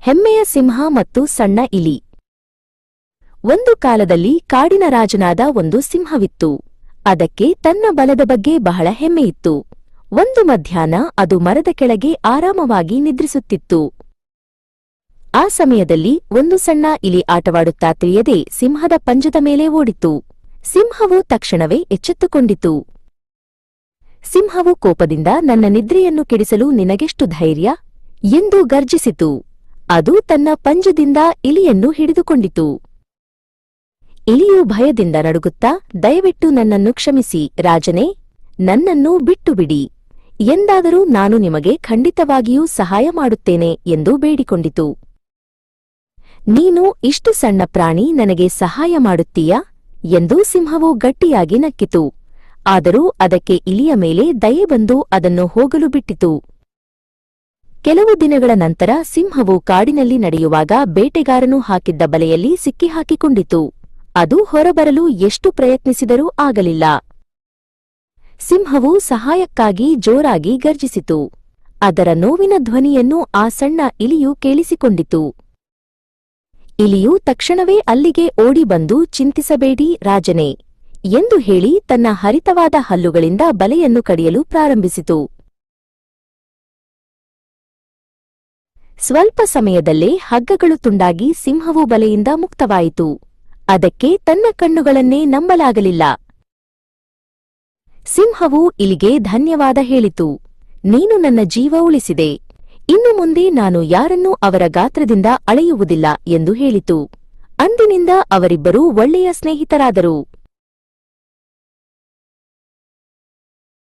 ಹೆಮ್ಮೆಯ ಸಿಂಹ ಮತ್ತು ಸಣ್ಣ ಇಲಿ. ಒಂದು ಕಾಲದಲ್ಲಿ ಕಾಡಿನ ರಾಜನಾದ ಒಂದು ಸಿಂಹವಿತ್ತು. ಅದಕ್ಕೆ ತನ್ನ ಬಲದ ಬಗ್ಗೆ ಬಹಳ ಹೆಮ್ಮೆಯಿತ್ತು. ಒಂದು ಮಧ್ಯಾಹ್ನ ಅದು ಮರದ ಕೆಳಗೆ ಆರಾಮವಾಗಿ ನಿದ್ರಿಸುತ್ತಿತ್ತು. ಆ ಸಮಯದಲ್ಲಿ ಒಂದು ಸಣ್ಣ ಇಲಿ ಆಟವಾಡುತ್ತಾ ತಿಳಿಯದೆ ಸಿಂಹದ ಪಂಜದ ಮೇಲೆ ಓಡಿತು. ಸಿಂಹವು ತಕ್ಷಣವೇ ಎಚ್ಚೆತ್ತುಕೊಂಡಿತು. ಸಿಂಹವು ಕೋಪದಿಂದ ನನ್ನ ನಿದ್ರೆಯನ್ನು ಕೆಡಿಸಲು ನಿನಗೆಷ್ಟು ಧೈರ್ಯ ಎಂದು ಗರ್ಜಿಸಿತು. ಅದು ತನ್ನ ಪಂಜದಿಂದ ಇಲಿಯನ್ನು ಹಿಡಿದುಕೊಂಡಿತು. ಇಲಿಯು ಭಯದಿಂದ ನಡುಗುತ್ತಾ, ದಯವಿಟ್ಟು ನನ್ನನ್ನು ಕ್ಷಮಿಸಿ ರಾಜನೇ, ನನ್ನನ್ನು ಬಿಟ್ಟುಬಿಡಿ. ಎಂದಾದರೂ ನಾನು ನಿಮಗೆ ಖಂಡಿತವಾಗಿಯೂ ಸಹಾಯ ಮಾಡುತ್ತೇನೆ ಎಂದು ಬೇಡಿಕೊಂಡಿತು. ನೀನು ಇಷ್ಟು ಸಣ್ಣ ಪ್ರಾಣಿ ನನಗೆ ಸಹಾಯ ಮಾಡುತ್ತೀಯಾ ಎಂದು ಸಿಂಹವು ಗಟ್ಟಿಯಾಗಿ ನಕ್ಕಿತು. ಆದರೂ ಅದಕ್ಕೆ ಇಲಿಯ ಮೇಲೆ ದಯೆ ಬಂದು ಅದನ್ನು ಹೋಗಲು ಬಿಟ್ಟಿತು. ಕೆಲವು ದಿನಗಳ ನಂತರ ಸಿಂಹವು ಕಾಡಿನಲ್ಲಿ ನಡೆಯುವಾಗ ಬೇಟೆಗಾರನು ಹಾಕಿದ್ದ ಬಲೆಯಲ್ಲಿ ಸಿಕ್ಕಿಹಾಕಿಕೊಂಡಿತು. ಅದು ಹೊರಬರಲು ಎಷ್ಟು ಪ್ರಯತ್ನಿಸಿದರೂ ಆಗಲಿಲ್ಲ. ಸಿಂಹವು ಸಹಾಯಕ್ಕಾಗಿ ಜೋರಾಗಿ ಗರ್ಜಿಸಿತು. ಅದರ ನೋವಿನ ಧ್ವನಿಯನ್ನು ಆ ಸಣ್ಣ ಇಲಿಯು ಕೇಳಿಸಿಕೊಂಡಿತು. ಇಲಿಯು ತಕ್ಷಣವೇ ಅಲ್ಲಿಗೆ ಓಡಿ ಬಂದು, ಚಿಂತಿಸಬೇಡಿ ರಾಜನೇ ಎಂದು ಹೇಳಿ ತನ್ನ ಹರಿತವಾದ ಹಲ್ಲುಗಳಿಂದ ಬಲೆಯನ್ನು ಕಡಿಯಲು ಪ್ರಾರಂಭಿಸಿತು. ಸ್ವಲ್ಪ ಸಮಯದಲ್ಲೇ ಹಗ್ಗಗಳು ತುಂಡಾಗಿ ಸಿಂಹವು ಬಲೆಯಿಂದ ಮುಕ್ತವಾಯಿತು. ಅದಕ್ಕೆ ತನ್ನ ಕಣ್ಣುಗಳನ್ನೇ ನಂಬಲಾಗಲಿಲ್ಲ. ಸಿಂಹವು ಇಲಿಗೆ ಧನ್ಯವಾದ ಹೇಳಿತು. ನೀನು ನನ್ನ ಜೀವ ಉಳಿಸಿದೆ. ಇನ್ನು ಮುಂದೆ ನಾನು ಯಾರನ್ನೂ ಅವರ ಗಾತ್ರದಿಂದ ಅಳೆಯುವುದಿಲ್ಲ ಎಂದು ಹೇಳಿತು. ಅಂದಿನಿಂದ ಅವರಿಬ್ಬರೂ ಒಳ್ಳೆಯ ಸ್ನೇಹಿತರಾದರು.